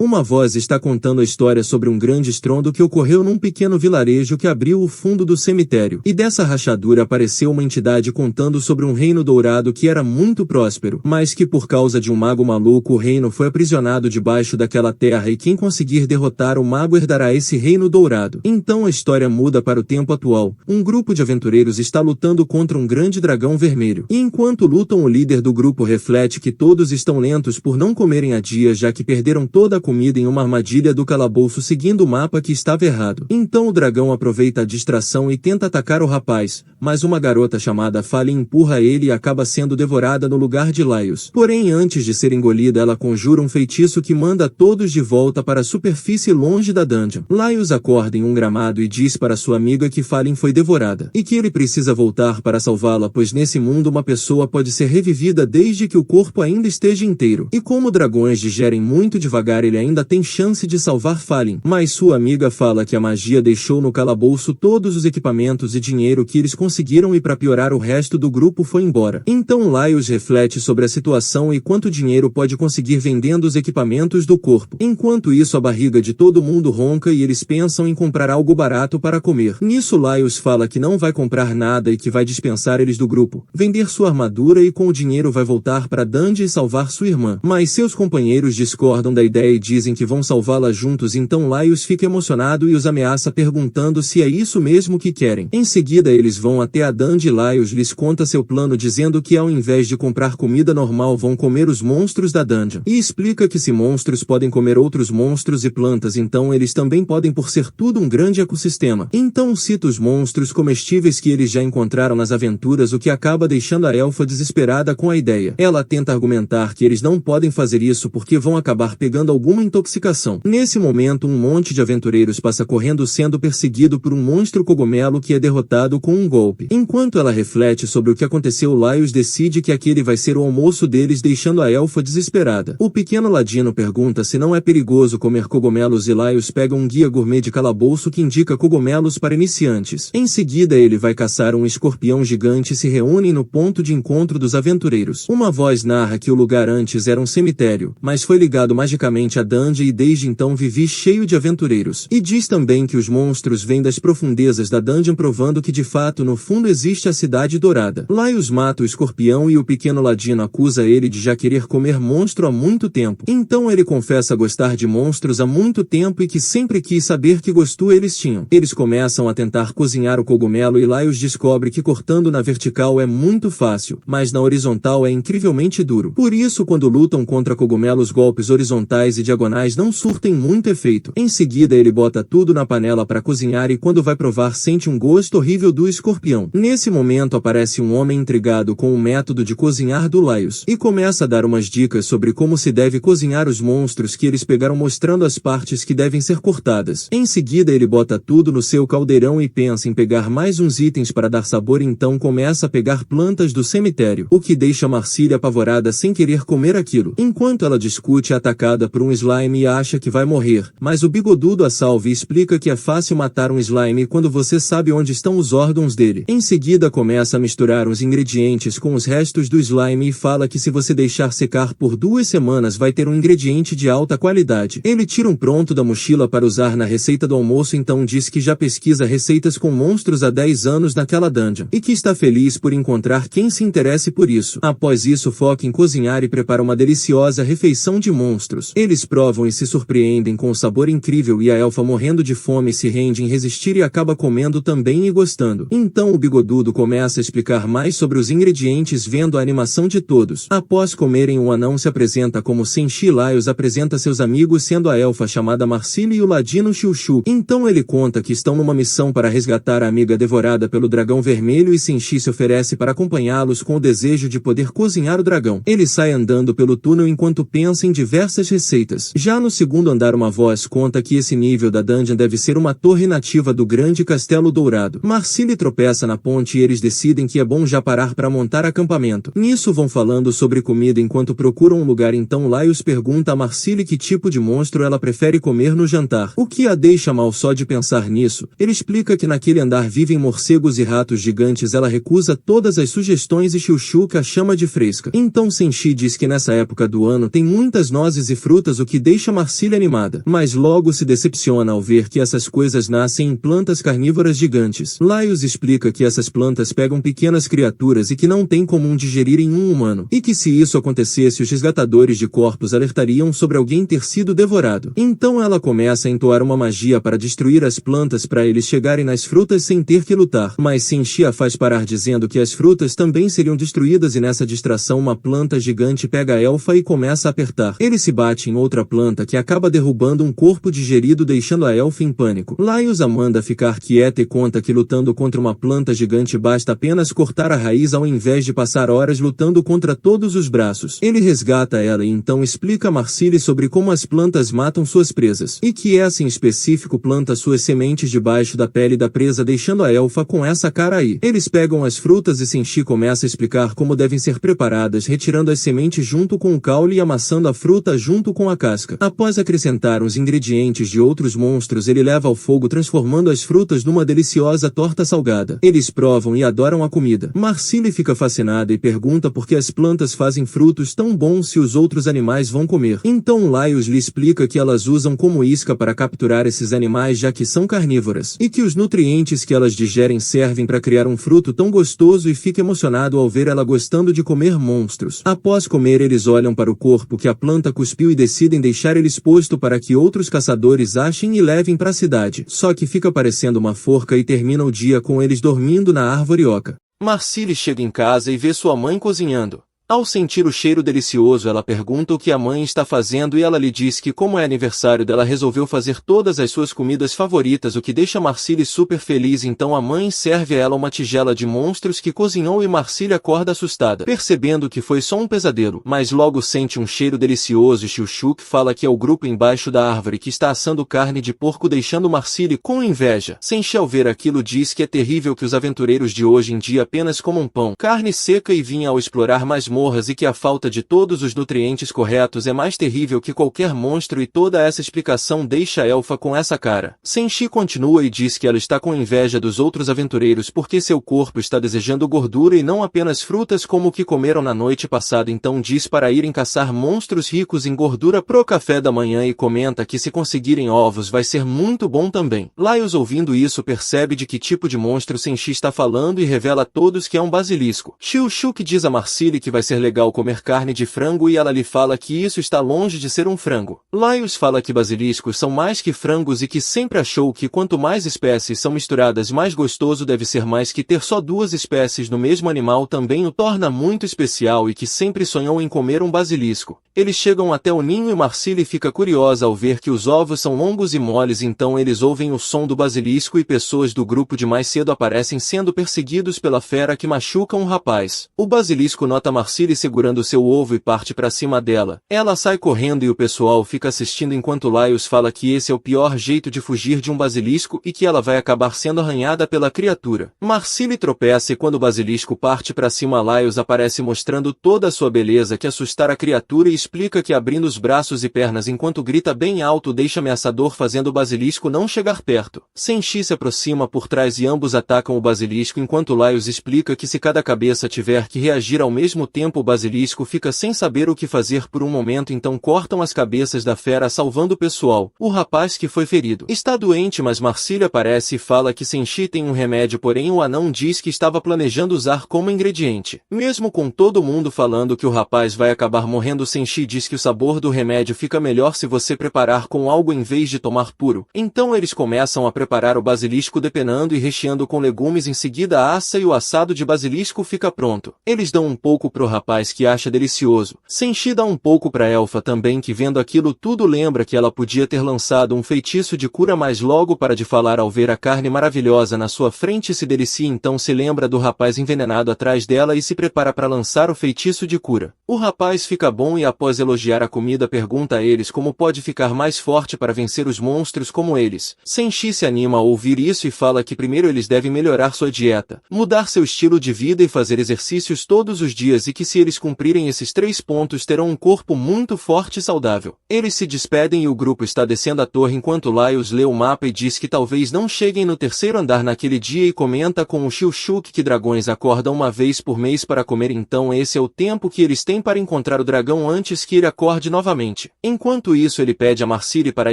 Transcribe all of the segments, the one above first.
Uma voz está contando a história sobre um grande estrondo que ocorreu num pequeno vilarejo que abriu o fundo do cemitério. E dessa rachadura apareceu uma entidade contando sobre um reino dourado que era muito próspero, mas que por causa de um mago maluco o reino foi aprisionado debaixo daquela terra e quem conseguir derrotar o mago herdará esse reino dourado. Então a história muda para o tempo atual. Um grupo de aventureiros está lutando contra um grande dragão vermelho. E enquanto lutam, o líder do grupo reflete que todos estão lentos por não comerem há dias, já que perderam toda a comida em uma armadilha do calabouço seguindo o mapa que estava errado. Então o dragão aproveita a distração e tenta atacar o rapaz, mas uma garota chamada Fallen empurra ele e acaba sendo devorada no lugar de Laios. Porém, antes de ser engolida, ela conjura um feitiço que manda todos de volta para a superfície longe da dungeon. Laios acorda em um gramado e diz para sua amiga que Fallen foi devorada, e que ele precisa voltar para salvá-la, pois nesse mundo uma pessoa pode ser revivida desde que o corpo ainda esteja inteiro. E como dragões digerem muito devagar, ele ainda tem chance de salvar Fallen. Mas sua amiga fala que a magia deixou no calabouço todos os equipamentos e dinheiro que eles conseguiram e para piorar o resto do grupo foi embora. Então Laios reflete sobre a situação e quanto dinheiro pode conseguir vendendo os equipamentos do corpo. Enquanto isso, a barriga de todo mundo ronca e eles pensam em comprar algo barato para comer. Nisso Laios fala que não vai comprar nada e que vai dispensar eles do grupo, vender sua armadura e com o dinheiro vai voltar para Dundee e salvar sua irmã. Mas seus companheiros discordam da ideia e dizem que vão salvá-la juntos, então Laios fica emocionado e os ameaça perguntando se é isso mesmo que querem. Em seguida eles vão até a Dundee e Laios lhes conta seu plano dizendo que ao invés de comprar comida normal vão comer os monstros da dungeon. E explica que se monstros podem comer outros monstros e plantas, então eles também podem por ser tudo um grande ecossistema. Então cita os monstros comestíveis que eles já encontraram nas aventuras, o que acaba deixando a elfa desesperada com a ideia. Ela tenta argumentar que eles não podem fazer isso porque vão acabar pegando alguma intoxicação. Nesse momento um monte de aventureiros passa correndo sendo perseguido por um monstro cogumelo que é derrotado com um golpe. Enquanto ela reflete sobre o que aconteceu, Laios decide que aquele vai ser o almoço deles, deixando a elfa desesperada. O pequeno ladino pergunta se não é perigoso comer cogumelos e Laios pega um guia gourmet de calabouço que indica cogumelos para iniciantes. Em seguida ele vai caçar um escorpião gigante e se reúnem no ponto de encontro dos aventureiros. Uma voz narra que o lugar antes era um cemitério, mas foi ligado magicamente a Dundee e desde então vive cheio de aventureiros. E diz também que os monstros vêm das profundezas da dungeon, provando que de fato no fundo existe a cidade dourada. Laios mata o escorpião e o pequeno ladino acusa ele de já querer comer monstro há muito tempo. Então ele confessa gostar de monstros há muito tempo e que sempre quis saber que gosto eles tinham. Eles começam a tentar cozinhar o cogumelo e Laios descobre que cortando na vertical é muito fácil, mas na horizontal é incrivelmente duro. Por isso quando lutam contra cogumelos, golpes horizontais e diagonais não surtem muito efeito. Em seguida ele bota tudo na panela para cozinhar e quando vai provar sente um gosto horrível do escorpião. Nesse momento aparece um homem intrigado com o método de cozinhar do Laios e começa a dar umas dicas sobre como se deve cozinhar os monstros que eles pegaram, mostrando as partes que devem ser cortadas. Em seguida ele bota tudo no seu caldeirão e pensa em pegar mais uns itens para dar sabor, então começa a pegar plantas do cemitério, o que deixa Marcília apavorada sem querer comer aquilo. Enquanto ela discute, é atacada por um slime e acha que vai morrer, mas o bigodudo a salva e explica que é fácil matar um slime quando você sabe onde estão os órgãos dele. Em seguida começa a misturar os ingredientes com os restos do slime e fala que se você deixar secar por 2 semanas vai ter um ingrediente de alta qualidade. Ele tira um pronto da mochila para usar na receita do almoço, então diz que já pesquisa receitas com monstros há 10 anos naquela dungeon e que está feliz por encontrar quem se interesse por isso. Após isso foca em cozinhar e prepara uma deliciosa refeição de monstros. Eles provam e se surpreendem com o sabor incrível e a elfa, morrendo de fome, se rende em resistir e acaba comendo também e gostando. Então o bigodudo começa a explicar mais sobre os ingredientes, vendo a animação de todos. Após comerem, o anão se apresenta como Senshi. Laios apresenta seus amigos, sendo a elfa chamada Marcília e o ladino Chuchu. Então ele conta que estão numa missão para resgatar a amiga devorada pelo dragão vermelho e Senshi se oferece para acompanhá-los com o desejo de poder cozinhar o dragão. Ele sai andando pelo túnel enquanto pensa em diversas receitas. Já no segundo andar uma voz conta que esse nível da dungeon deve ser uma torre nativa do grande castelo dourado. Marcília tropeça na ponte e eles decidem que é bom já parar para montar acampamento. Nisso vão falando sobre comida enquanto procuram um lugar, então Laios pergunta a Marcília que tipo de monstro ela prefere comer no jantar, o que a deixa mal só de pensar nisso. Ele explica que naquele andar vivem morcegos e ratos gigantes. Ela recusa todas as sugestões e Chuchu a chama de fresca. Então Senshi diz que nessa época do ano tem muitas nozes e frutas, o que deixa Marcília animada, mas logo se decepciona ao ver que essas coisas nascem em plantas carnívoras gigantes. Laios explica que essas plantas pegam pequenas criaturas e que não tem comum digerirem um humano, e que se isso acontecesse os resgatadores de corpos alertariam sobre alguém ter sido devorado. Então ela começa a entoar uma magia para destruir as plantas para eles chegarem nas frutas sem ter que lutar, mas Senshi a faz parar dizendo que as frutas também seriam destruídas e nessa distração uma planta gigante pega a elfa e começa a apertar. Ele se bate em outra planta que acaba derrubando um corpo digerido deixando a elfa em pânico. Laios a manda ficar quieta e conta que lutando contra uma planta gigante basta apenas cortar a raiz ao invés de passar horas lutando contra todos os braços. Ele resgata ela e então explica a Marcília sobre como as plantas matam suas presas, e que essa em específico planta suas sementes debaixo da pele da presa deixando a elfa com essa cara aí. Eles pegam as frutas e Senshi começa a explicar como devem ser preparadas retirando as sementes junto com o caule e amassando a fruta junto com a casca. Após acrescentar os ingredientes de outros monstros ele leva ao fogo transformando as frutas numa deliciosa torta salgada. Eles provam e adoram a comida. Marcília fica fascinada e pergunta por que as plantas fazem frutos tão bons se os outros animais vão comer. Então Laios lhe explica que elas usam como isca para capturar esses animais já que são carnívoras, e que os nutrientes que elas digerem servem para criar um fruto tão gostoso e fica emocionado ao ver ela gostando de comer monstros. Após comer eles olham para o corpo que a planta cuspiu e decidem deixar ele exposto para que outros caçadores achem e levem para a cidade. Só que fica parecendo uma forca e termina o dia com eles dormindo na árvore oca. Marcília chega em casa e vê sua mãe cozinhando. Ao sentir o cheiro delicioso ela pergunta o que a mãe está fazendo e ela lhe diz que como é aniversário dela resolveu fazer todas as suas comidas favoritas o que deixa Marcília super feliz então a mãe serve a ela uma tigela de monstros que cozinhou e Marcília acorda assustada, percebendo que foi só um pesadelo, mas logo sente um cheiro delicioso e Xiuxuk fala que é o grupo embaixo da árvore que está assando carne de porco deixando Marcília com inveja. Senshi ao ver aquilo diz que é terrível que os aventureiros de hoje em dia apenas comam pão, carne seca e vinha ao explorar mais e que a falta de todos os nutrientes corretos é mais terrível que qualquer monstro e toda essa explicação deixa a elfa com essa cara. Senshi continua e diz que ela está com inveja dos outros aventureiros porque seu corpo está desejando gordura e não apenas frutas como o que comeram na noite passada então diz para irem caçar monstros ricos em gordura pro café da manhã e comenta que se conseguirem ovos vai ser muito bom também. Laios ouvindo isso percebe de que tipo de monstro Senshi está falando e revela a todos que é um basilisco. Xiuxuk diz a Marcília que vai ser legal comer carne de frango e ela lhe fala que isso está longe de ser um frango. Laios fala que basiliscos são mais que frangos e que sempre achou que quanto mais espécies são misturadas mais gostoso deve ser mais que ter só duas espécies no mesmo animal também o torna muito especial e que sempre sonhou em comer um basilisco. Eles chegam até o ninho e Marcília fica curiosa ao ver que os ovos são longos e moles então eles ouvem o som do basilisco e pessoas do grupo de mais cedo aparecem sendo perseguidos pela fera que machuca um rapaz. O basilisco nota Marcília segurando seu ovo e parte para cima dela. Ela sai correndo e o pessoal fica assistindo enquanto Laios fala que esse é o pior jeito de fugir de um basilisco e que ela vai acabar sendo arranhada pela criatura. Marcília tropeça e quando o basilisco parte para cima Laios aparece mostrando toda a sua beleza que assustar a criatura e explica que abrindo os braços e pernas enquanto grita bem alto deixa ameaçador fazendo o basilisco não chegar perto. Senshi se aproxima por trás e ambos atacam o basilisco enquanto Laios explica que se cada cabeça tiver que reagir ao mesmo tempo o basilisco fica sem saber o que fazer por um momento então cortam as cabeças da fera salvando o pessoal. O rapaz que foi ferido está doente mas Marcília aparece e fala que Senshi tem um remédio porém o anão diz que estava planejando usar como ingrediente. Mesmo com todo mundo falando que o rapaz vai acabar morrendo Senshi diz que o sabor do remédio fica melhor se você preparar com algo em vez de tomar puro. Então eles começam a preparar o basilisco depenando e recheando com legumes em seguida assa e o assado de basilisco fica pronto. Eles dão um pouco pro rapaz que acha delicioso. Senshi dá um pouco pra elfa também que vendo aquilo tudo lembra que ela podia ter lançado um feitiço de cura mas logo para de falar ao ver a carne maravilhosa na sua frente se delicia então se lembra do rapaz envenenado atrás dela e se prepara para lançar o feitiço de cura. O rapaz fica bom e após elogiar a comida pergunta a eles como pode ficar mais forte para vencer os monstros como eles. Senshi se anima a ouvir isso e fala que primeiro eles devem melhorar sua dieta, mudar seu estilo de vida e fazer exercícios todos os dias e que se eles cumprirem esses 3 pontos terão um corpo muito forte e saudável. Eles se despedem e o grupo está descendo a torre enquanto Laios lê o mapa e diz que talvez não cheguem no 3º andar naquele dia e comenta com o Shilshuk que dragões acordam uma vez por mês para comer, então esse é o tempo que eles têm para encontrar o dragão antes que ele acorde novamente. Enquanto isso ele pede a Marcili para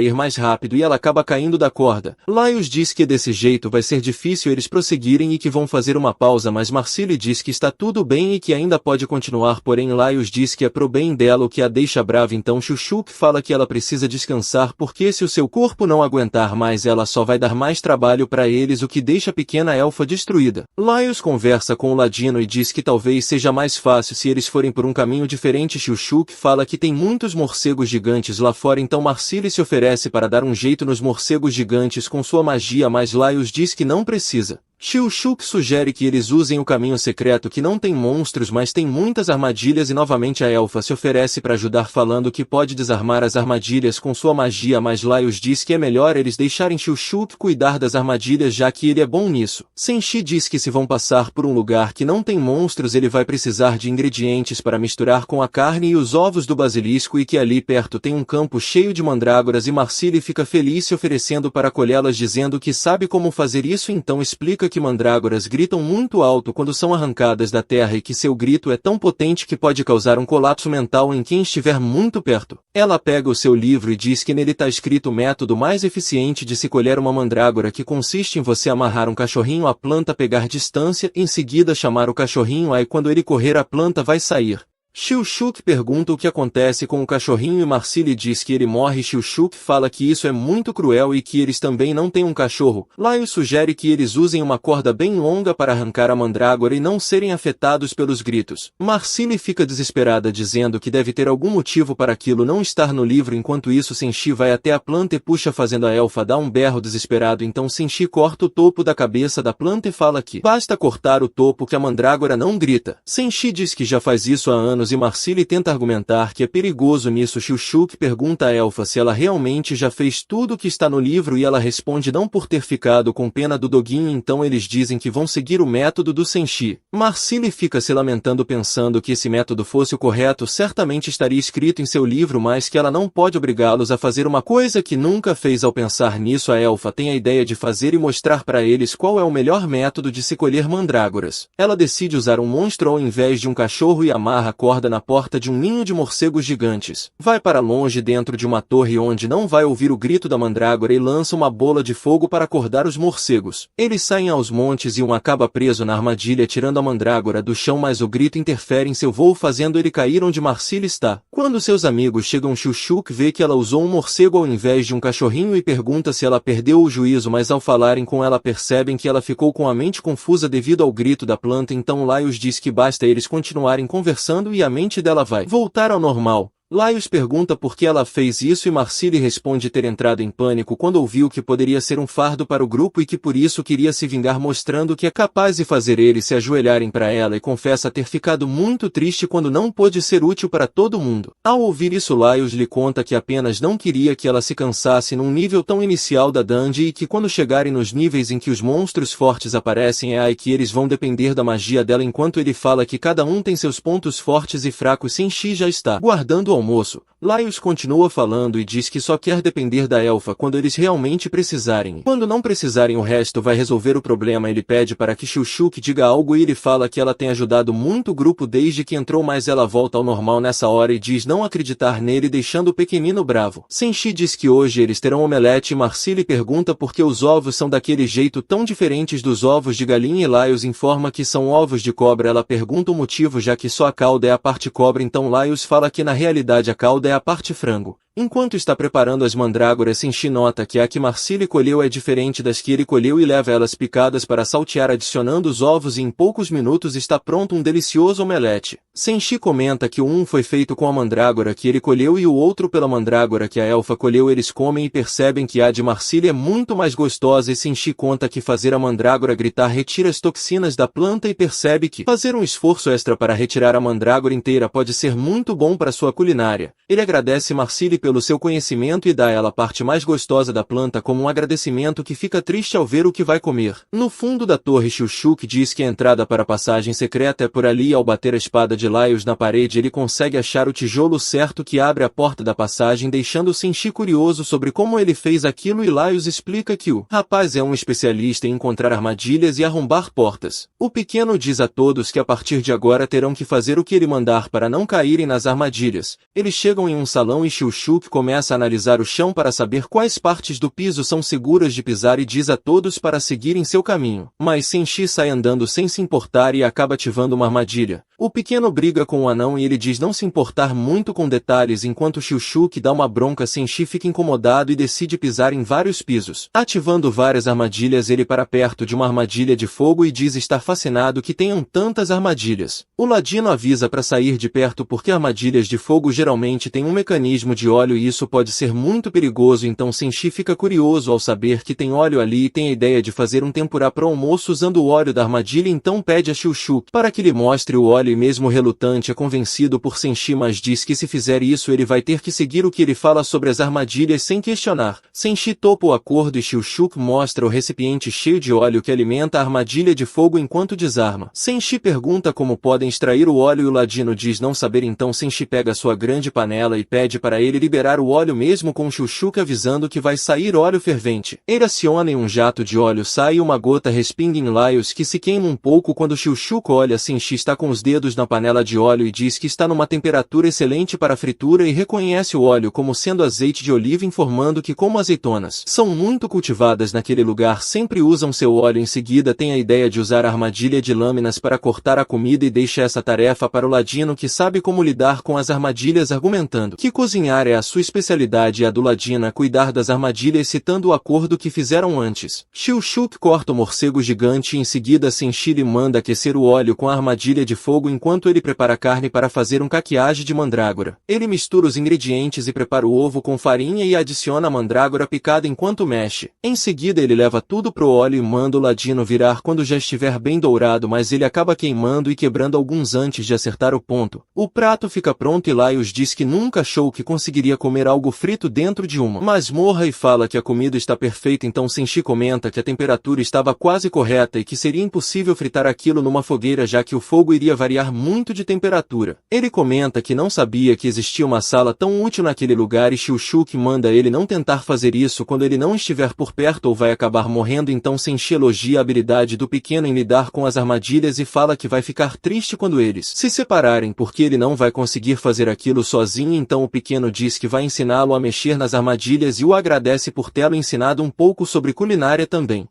ir mais rápido e ela acaba caindo da corda. Laios diz que desse jeito vai ser difícil eles prosseguirem e que vão fazer uma pausa, mas Marcili diz que está tudo bem e que ainda pode continuar, porém Laios diz que é pro bem dela o que a deixa brava, então Shilshuk fala que ela precisa descansar porque se o seu corpo não aguentar mais ela só vai dar mais trabalho para eles, o que deixa a pequena elfa destruída. Laios conversa com o Ladino e diz que talvez seja mais fácil se eles forem por um caminho diferente. Shilshuk fala que tem muitos morcegos gigantes lá fora, então Marcili se oferece para dar um jeito nos morcegos gigantes com sua magia, mas Laios diz que não precisa. Shilshuk sugere que eles usem o caminho secreto que não tem monstros mas tem muitas armadilhas e novamente a elfa se oferece para ajudar falando que pode desarmar as armadilhas com sua magia, mas Laios diz que é melhor eles deixarem Shilshuk cuidar das armadilhas já que ele é bom nisso. Senshi diz que se vão passar por um lugar que não tem monstros ele vai precisar de ingredientes para misturar com a carne e os ovos do basilisco e que ali perto tem um campo cheio de mandrágoras e Marcili fica feliz se oferecendo para colhê-las dizendo que sabe como fazer isso, então explica que mandrágoras gritam muito alto quando são arrancadas da terra e que seu grito é tão potente que pode causar um colapso mental em quem estiver muito perto. Ela pega o seu livro e diz que nele está escrito o método mais eficiente de se colher uma mandrágora, que consiste em você amarrar um cachorrinho à planta, pegar distância e em seguida chamar o cachorrinho, aí quando ele correr a planta vai sair. Shilshuk pergunta o que acontece com o cachorrinho e Marcili diz que ele morre. Shilshuk fala que isso é muito cruel e que eles também não têm um cachorro. Laios sugere que eles usem uma corda bem longa para arrancar a mandrágora e não serem afetados pelos gritos. Marcili fica desesperada dizendo que deve ter algum motivo para aquilo não estar no livro. Enquanto isso Senshi vai até a planta e puxa fazendo a elfa dar um berro desesperado, então Senshi corta o topo da cabeça da planta e fala que basta cortar o topo que a mandrágora não grita. Senshi diz que já faz isso há anos e Marcili tenta argumentar que é perigoso nisso. Shilshuk pergunta à elfa se ela realmente já fez tudo o que está no livro e ela responde não por ter ficado com pena do doguinho, então eles dizem que vão seguir o método do Senshi. Marcili fica se lamentando pensando que esse método fosse o correto certamente estaria escrito em seu livro, mas que ela não pode obrigá-los a fazer uma coisa que nunca fez. Ao pensar nisso a elfa tem a ideia de fazer e mostrar para eles qual é o melhor método de se colher mandrágoras. Ela decide usar um monstro ao invés de um cachorro e amarra a corda na porta de um ninho de morcegos gigantes. Vai para longe dentro de uma torre onde não vai ouvir o grito da mandrágora e lança uma bola de fogo para acordar os morcegos. Eles saem aos montes e um acaba preso na armadilha tirando a mandrágora do chão, mas o grito interfere em seu voo fazendo ele cair onde Marcili está. Quando seus amigos chegam, Shilshuk vê que ela usou um morcego ao invés de um cachorrinho e pergunta se ela perdeu o juízo, mas ao falarem com ela percebem que ela ficou com a mente confusa devido ao grito da planta, então Laios diz que basta eles continuarem conversando e a mente dela vai voltar ao normal. Laios pergunta por que ela fez isso e Marcili responde ter entrado em pânico quando ouviu que poderia ser um fardo para o grupo e que por isso queria se vingar, mostrando que é capaz de fazer eles se ajoelharem para ela, e confessa ter ficado muito triste quando não pôde ser útil para todo mundo. Ao ouvir isso Laios lhe conta que apenas não queria que ela se cansasse num nível tão inicial da dungeon e que quando chegarem nos níveis em que os monstros fortes aparecem é aí que eles vão depender da magia dela, enquanto ele fala que cada um tem seus pontos fortes e fracos. Senshi já está guardando o almoço. Laios continua falando e diz que só quer depender da elfa quando eles realmente precisarem. Quando não precisarem o resto vai resolver o problema. Ele pede para que Shilshuk diga algo e ele fala que ela tem ajudado muito o grupo desde que entrou, mas ela volta ao normal nessa hora e diz não acreditar nele, deixando o pequenino bravo. Senshi diz que hoje eles terão omelete e Marcili pergunta por que os ovos são daquele jeito tão diferentes dos ovos de galinha e Laios informa que são ovos de cobra. Ela pergunta o motivo já que só a cauda é a parte cobra, então Laios fala que na realidade a cauda é a parte frango. Enquanto está preparando as mandrágoras, Senshi nota que a que Marcili colheu é diferente das que ele colheu e leva elas picadas para saltear adicionando os ovos e em poucos minutos está pronto um delicioso omelete. Senshi comenta que um foi feito com a mandrágora que ele colheu e o outro pela mandrágora que a elfa colheu. Eles comem e percebem que a de Marcili é muito mais gostosa e Senshi conta que fazer a mandrágora gritar retira as toxinas da planta e percebe que fazer um esforço extra para retirar a mandrágora inteira pode ser muito bom para sua culinária. Ele agradece Marcili pelo seu conhecimento e dá a ela a parte mais gostosa da planta como um agradecimento que fica triste ao ver o que vai comer. No fundo da torre, Xiushuk diz que a entrada para a passagem secreta é por ali e ao bater a espada de Laios na parede ele consegue achar o tijolo certo que abre a porta da passagem, deixando Senshi curioso sobre como ele fez aquilo, e Laios explica que o rapaz é um especialista em encontrar armadilhas e arrombar portas. O pequeno diz a todos que a partir de agora terão que fazer o que ele mandar para não caírem nas armadilhas. Eles chegam em um salão e Xiushuk começa a analisar o chão para saber quais partes do piso são seguras de pisar e diz a todos para seguirem seu caminho. Mas Senshi sai andando sem se importar e acaba ativando uma armadilha. O pequeno briga com o anão e ele diz não se importar muito com detalhes, enquanto Xiushuk dá uma bronca. Senshi fica incomodado e decide pisar em vários pisos. Ativando várias armadilhas, ele para perto de uma armadilha de fogo e diz estar fascinado que tenham tantas armadilhas. O ladino avisa para sair de perto porque armadilhas de fogo geralmente têm um mecanismo de óleo e isso pode ser muito perigoso, então Senshi fica curioso ao saber que tem óleo ali e tem a ideia de fazer um tempurá para o almoço usando o óleo da armadilha, então pede a Xiushuk para que lhe mostre o óleo e mesmo relutante é convencido por Senshi, mas diz que se fizer isso ele vai ter que seguir o que ele fala sobre as armadilhas sem questionar. Senshi topa o acordo e Xiushuk mostra o recipiente cheio de óleo que alimenta a armadilha de fogo enquanto desarma. Senshi pergunta como podem extrair o óleo e o ladino diz não saber, então Senshi pega sua grande panela e pede para ele liberar o óleo mesmo com Xiushuk avisando que vai sair óleo fervente. Ele aciona e um jato de óleo sai e uma gota respinga em Laios, que se queima um pouco quando Xiushuk olha. Senshi está com os dedos na panela de óleo e diz que está numa temperatura excelente para a fritura e reconhece o óleo como sendo azeite de oliva, informando que como azeitonas são muito cultivadas naquele lugar sempre usam seu óleo. Em seguida tem a ideia de usar a armadilha de lâminas para cortar a comida e deixa essa tarefa para o ladino que sabe como lidar com as armadilhas, argumentando que cozinhar é a sua especialidade e a do ladino cuidar das armadilhas, citando o acordo que fizeram antes. Xiushuk corta o morcego gigante e em seguida Senshi lhe manda aquecer o óleo com a armadilha de fogo enquanto ele prepara a carne para fazer um caquiage de mandrágora. Ele mistura os ingredientes e prepara o ovo com farinha e adiciona a mandrágora picada enquanto mexe. Em seguida ele leva tudo pro óleo e manda o ladino virar quando já estiver bem dourado, mas ele acaba queimando e quebrando alguns antes de acertar o ponto. O prato fica pronto e Laios diz que nunca achou que conseguiria comer algo frito dentro de uma masmorra e fala que a comida está perfeita, então Senshi comenta que a temperatura estava quase correta e que seria impossível fritar aquilo numa fogueira já que o fogo iria variar muito de temperatura. Ele comenta que não sabia que existia uma sala tão útil naquele lugar e Xiushuk manda ele não tentar fazer isso quando ele não estiver por perto ou vai acabar morrendo, então Senshi elogia a habilidade do pequeno em lidar com as armadilhas e fala que vai ficar triste quando eles se separarem porque ele não vai conseguir fazer aquilo sozinho, então o pequeno diz que vai ensiná-lo a mexer nas armadilhas e o agradece por tê-lo ensinado um pouco sobre culinária também.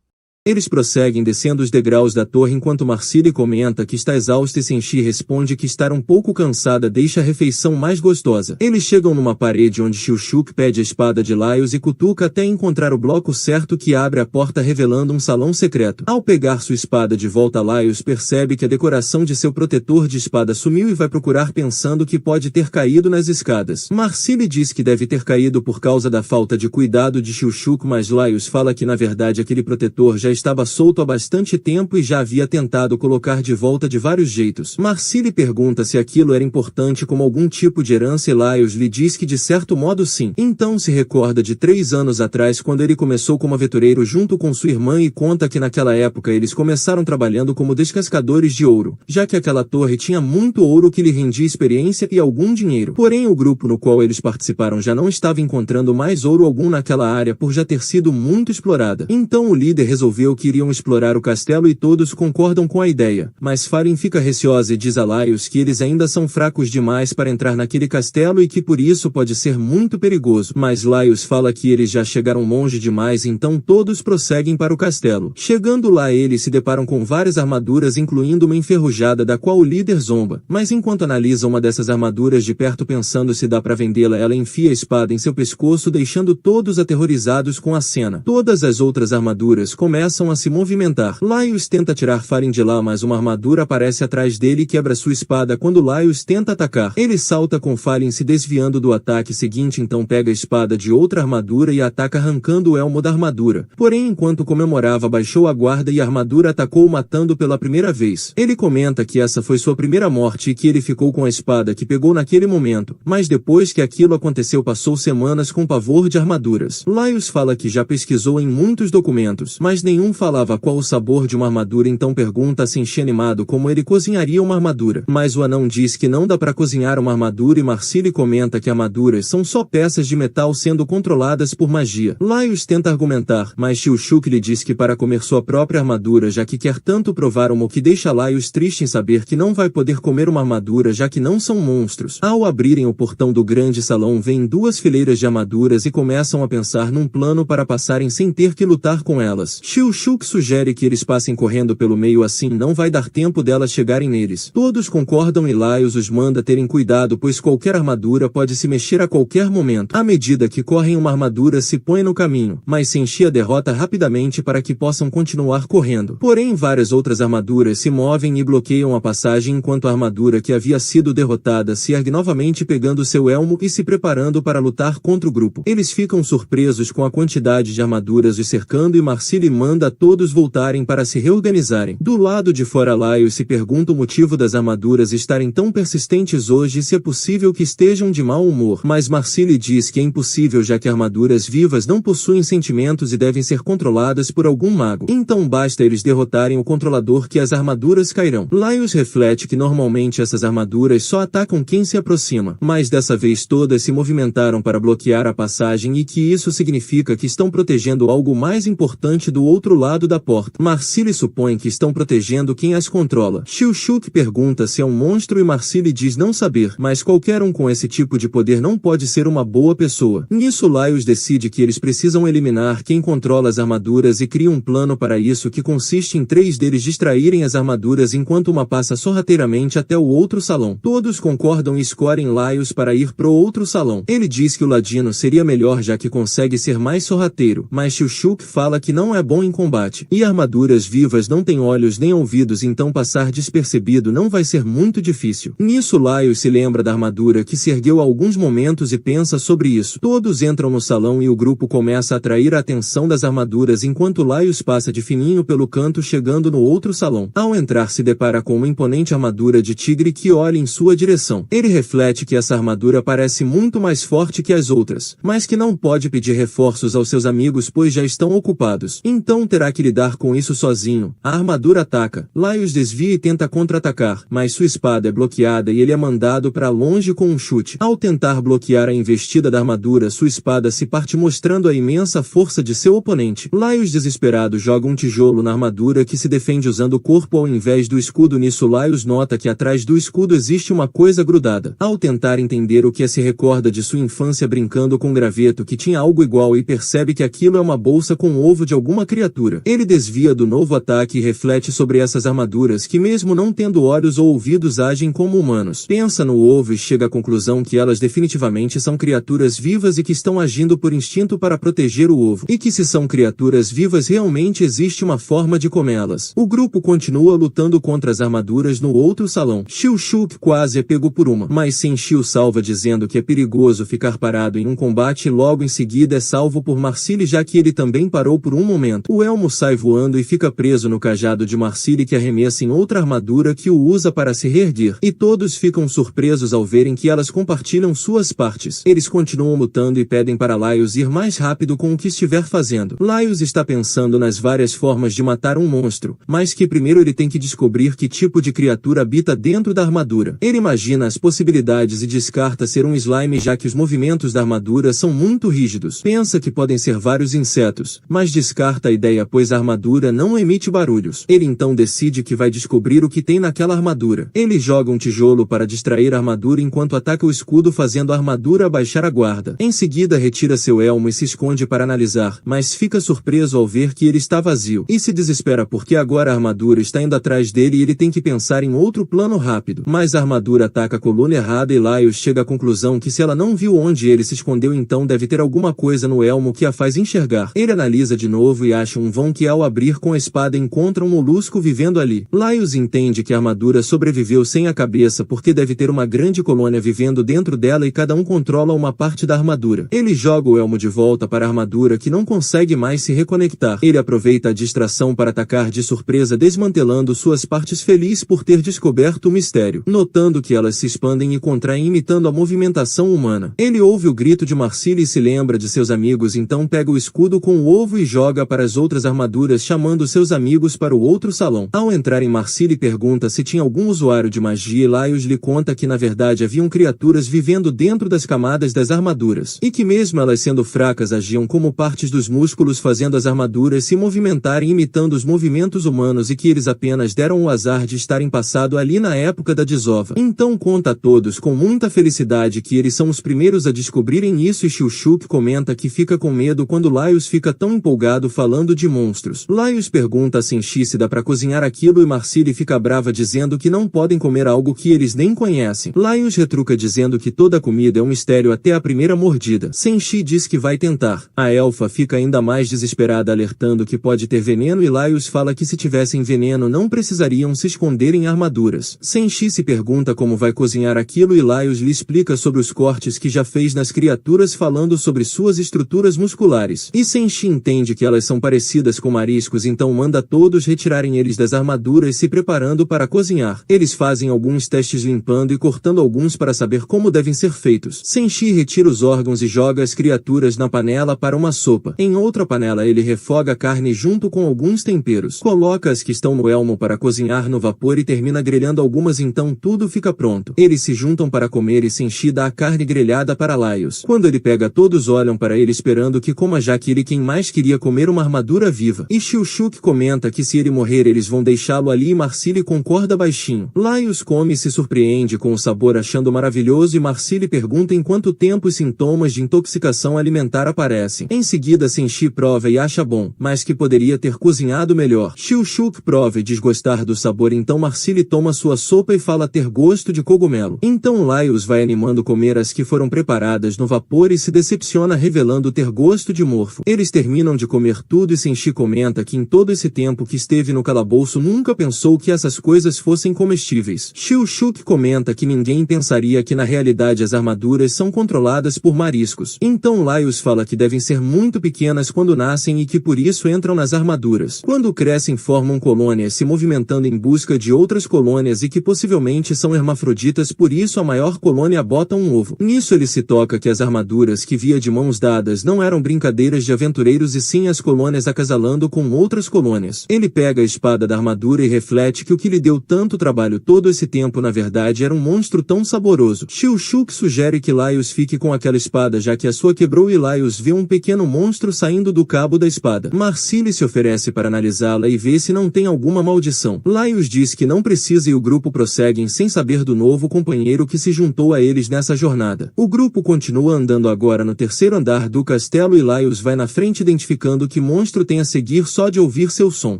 Eles prosseguem descendo os degraus da torre enquanto Marcille comenta que está exausta e Senshi responde que estar um pouco cansada deixa a refeição mais gostosa. Eles chegam numa parede onde Xiushuk pede a espada de Laios e cutuca até encontrar o bloco certo que abre a porta revelando um salão secreto. Ao pegar sua espada de volta, Laios percebe que a decoração de seu protetor de espada sumiu e vai procurar pensando que pode ter caído nas escadas. Marcille diz que deve ter caído por causa da falta de cuidado de Xiushuk, mas Laios fala que na verdade aquele protetor já estava solto há bastante tempo e já havia tentado colocar de volta de vários jeitos. Marcille pergunta se aquilo era importante como algum tipo de herança e Laios lhe diz que de certo modo sim. Então se recorda de 3 anos atrás quando ele começou como aventureiro junto com sua irmã e conta que naquela época eles começaram trabalhando como descascadores de ouro, já que aquela torre tinha muito ouro que lhe rendia experiência e algum dinheiro. Porém o grupo no qual eles participaram já não estava encontrando mais ouro algum naquela área por já ter sido muito explorada. Então o líder resolveu que iriam explorar o castelo e todos concordam com a ideia, mas Farin fica receosa e diz a Laios que eles ainda são fracos demais para entrar naquele castelo e que por isso pode ser muito perigoso, mas Laios fala que eles já chegaram longe demais, então todos prosseguem para o castelo. Chegando lá eles se deparam com várias armaduras incluindo uma enferrujada da qual o líder zomba, mas enquanto analisa uma dessas armaduras de perto pensando se dá para vendê-la, ela enfia a espada em seu pescoço deixando todos aterrorizados com a cena. Todas as outras armaduras começam começam a se movimentar. Laios tenta tirar Fallen de lá, mas uma armadura aparece atrás dele e quebra sua espada quando Laios tenta atacar. Ele salta com Fallen se desviando do ataque seguinte, então pega a espada de outra armadura e ataca arrancando o elmo da armadura. Porém, enquanto comemorava, baixou a guarda e a armadura atacou, matando pela primeira vez. Ele comenta que essa foi sua primeira morte e que ele ficou com a espada que pegou naquele momento, mas depois que aquilo aconteceu passou semanas com pavor de armaduras. Laios fala que já pesquisou em muitos documentos, mas nenhum falava qual o sabor de uma armadura, então pergunta a Senshi animado como ele cozinharia uma armadura. Mas o anão diz que não dá para cozinhar uma armadura e Marcili comenta que armaduras são só peças de metal sendo controladas por magia. Laios tenta argumentar, mas Shilshuk lhe diz que para comer sua própria armadura, já que quer tanto provar o que deixa Laios triste em saber que não vai poder comer uma armadura já que não são monstros. Ao abrirem o portão do grande salão, vêm duas fileiras de armaduras e começam a pensar num plano para passarem sem ter que lutar com elas. Shilshuk sugere que eles passem correndo pelo meio, assim não vai dar tempo delas chegarem neles. Todos concordam e Laios os manda terem cuidado, pois qualquer armadura pode se mexer a qualquer momento. À medida que correm, uma armadura se põe no caminho, mas Senshi a derrota rapidamente para que possam continuar correndo. Porém, várias outras armaduras se movem e bloqueiam a passagem enquanto a armadura que havia sido derrotada se ergue novamente, pegando seu elmo e se preparando para lutar contra o grupo. Eles ficam surpresos com a quantidade de armaduras os cercando e Marcili manda todos voltarem para se reorganizarem. Do lado de fora, Laios se pergunta o motivo das armaduras estarem tão persistentes hoje e se é possível que estejam de mau humor. Mas Marcili diz que é impossível, já que armaduras vivas não possuem sentimentos e devem ser controladas por algum mago. Então basta eles derrotarem o controlador que as armaduras cairão. Laios reflete que normalmente essas armaduras só atacam quem se aproxima, mas dessa vez todas se movimentaram para bloquear a passagem e que isso significa que estão protegendo algo mais importante do outro lado da porta. Marcili supõe que estão protegendo quem as controla. Shilshuk pergunta se é um monstro e Marcili diz não saber, mas qualquer um com esse tipo de poder não pode ser uma boa pessoa. Nisso, Laios decide que eles precisam eliminar quem controla as armaduras e cria um plano para isso que consiste em 3 deles distraírem as armaduras enquanto uma passa sorrateiramente até o outro salão. Todos concordam e escolhem Laios para ir pro outro salão. Ele diz que o ladino seria melhor, já que consegue ser mais sorrateiro, mas Shilshuk fala que não é bom em combate. E armaduras vivas não têm olhos nem ouvidos, então passar despercebido não vai ser muito difícil. Nisso, Laios se lembra da armadura que se ergueu há alguns momentos e pensa sobre isso. Todos entram no salão e o grupo começa a atrair a atenção das armaduras enquanto Laios passa de fininho pelo canto, chegando no outro salão. Ao entrar, se depara com uma imponente armadura de tigre que olha em sua direção. Ele reflete que essa armadura parece muito mais forte que as outras, mas que não pode pedir reforços aos seus amigos pois já estão ocupados. Então terá que lidar com isso sozinho. A armadura ataca. Laios desvia e tenta contra-atacar, mas sua espada é bloqueada e ele é mandado para longe com um chute. Ao tentar bloquear a investida da armadura, sua espada se parte, mostrando a imensa força de seu oponente. Laios, desesperado, joga um tijolo na armadura que se defende usando o corpo ao invés do escudo. Nisso, Laios nota que atrás do escudo existe uma coisa grudada. Ao tentar entender o que é, se recorda de sua infância brincando com um graveto que tinha algo igual e percebe que aquilo é uma bolsa com o ovo de alguma criatura. Ele desvia do novo ataque e reflete sobre essas armaduras que, mesmo não tendo olhos ou ouvidos, agem como humanos. Pensa no ovo e chega à conclusão que elas definitivamente são criaturas vivas e que estão agindo por instinto para proteger o ovo. E que se são criaturas vivas, realmente existe uma forma de comê-las. O grupo continua lutando contra as armaduras no outro salão. Shilshuk quase é pego por uma, mas Senshi o salva dizendo que é perigoso ficar parado em um combate e logo em seguida é salvo por Marcili, já que ele também parou por um momento. O elmo sai voando e fica preso no cajado de Marcili, que arremessa em outra armadura que o usa para se reerguer. E todos ficam surpresos ao verem que elas compartilham suas partes. Eles continuam lutando e pedem para Laios ir mais rápido com o que estiver fazendo. Laios está pensando nas várias formas de matar um monstro, mas que primeiro ele tem que descobrir que tipo de criatura habita dentro da armadura. Ele imagina as possibilidades e descarta ser um slime, já que os movimentos da armadura são muito rígidos. Pensa que podem ser vários insetos, mas descarta a ideia pois a armadura não emite barulhos. Ele então decide que vai descobrir o que tem naquela armadura. Ele joga um tijolo para distrair a armadura enquanto ataca o escudo, fazendo a armadura abaixar a guarda. Em seguida retira seu elmo e se esconde para analisar, mas fica surpreso ao ver que ele está vazio. E se desespera porque agora a armadura está indo atrás dele e ele tem que pensar em outro plano rápido. Mas a armadura ataca a coluna errada e Laios chega à conclusão que se ela não viu onde ele se escondeu, então deve ter alguma coisa no elmo que a faz enxergar. Ele analisa de novo e acha acham um vão que ao abrir com a espada encontra um molusco vivendo ali. Laios entende que a armadura sobreviveu sem a cabeça porque deve ter uma grande colônia vivendo dentro dela e cada um controla uma parte da armadura. Ele joga o elmo de volta para a armadura que não consegue mais se reconectar. Ele aproveita a distração para atacar de surpresa desmantelando suas partes feliz por ter descoberto o mistério, notando que elas se expandem e contraem imitando a movimentação humana. Ele ouve o grito de Marcille e se lembra de seus amigos, então pega o escudo com o ovo e joga para as outras armaduras chamando seus amigos para o outro salão. Ao entrar em Marcille pergunta se tinha algum usuário de magia e Laios lhe conta que na verdade haviam criaturas vivendo dentro das camadas das armaduras, e que mesmo elas sendo fracas agiam como partes dos músculos fazendo as armaduras se movimentarem imitando os movimentos humanos e que eles apenas deram o azar de estarem passado ali na época da desova. Então conta a todos com muita felicidade que eles são os primeiros a descobrirem isso e Shilshuk comenta que fica com medo quando Laios fica tão empolgado falando de monstros. Laios pergunta a Senshi se dá pra cozinhar aquilo e Marcille fica brava dizendo que não podem comer algo que eles nem conhecem. Laios retruca dizendo que toda comida é um mistério até a primeira mordida. Senshi diz que vai tentar. A elfa fica ainda mais desesperada alertando que pode ter veneno e Laios fala que se tivessem veneno não precisariam se esconder em armaduras. Senshi se pergunta como vai cozinhar aquilo e Laios lhe explica sobre os cortes que já fez nas criaturas falando sobre suas estruturas musculares. E Senshi entende que elas são parecidas com mariscos então manda todos retirarem eles das armaduras se preparando para cozinhar. Eles fazem alguns testes limpando e cortando alguns para saber como devem ser feitos. Senshi retira os órgãos e joga as criaturas na panela para uma sopa. Em outra panela ele refoga a carne junto com alguns temperos. Coloca as que estão no elmo para cozinhar no vapor e termina grelhando algumas então tudo fica pronto. Eles se juntam para comer e Senshi dá a carne grelhada para Laios. Quando ele pega todos olham para ele esperando que coma já que ele quem mais queria comer uma armadura viva. E Shilshuk comenta que se ele morrer eles vão deixá-lo ali e Marcille concorda baixinho. Laios come e se surpreende com o sabor achando maravilhoso e Marcille pergunta em quanto tempo os sintomas de intoxicação alimentar aparecem. Em seguida Senshi prova e acha bom, mas que poderia ter cozinhado melhor. Shilshuk prova e desgostar do sabor então Marcille toma sua sopa e fala ter gosto de cogumelo. Então Laios vai animando comer as que foram preparadas no vapor e se decepciona revelando ter gosto de morfo. Eles terminam de comer tudo e Senshi comenta que em todo esse tempo que esteve no calabouço nunca pensou que essas coisas fossem comestíveis. Shilshuk comenta que ninguém pensaria que na realidade as armaduras são controladas por mariscos. Então Laios fala que devem ser muito pequenas quando nascem e que por isso entram nas armaduras. Quando crescem formam colônias se movimentando em busca de outras colônias e que possivelmente são hermafroditas por isso a maior colônia bota um ovo. Nisso ele se toca que as armaduras que via de mãos dadas não eram brincadeiras de aventureiros e sim as colônias acasalando com outras colônias. Ele pega a espada da armadura e reflete que o que lhe deu tanto trabalho todo esse tempo na verdade era um monstro tão saboroso. Shilshuk sugere que Laios fique com aquela espada já que a sua quebrou e Laios vê um pequeno monstro saindo do cabo da espada. Marcille se oferece para analisá-la e vê se não tem alguma maldição. Laios diz que não precisa e o grupo prosseguem sem saber do novo companheiro que se juntou a eles nessa jornada. O grupo continua andando agora no terceiro andar do castelo e Laios vai na frente identificando que monstro tem a seguir só de ouvir seu som.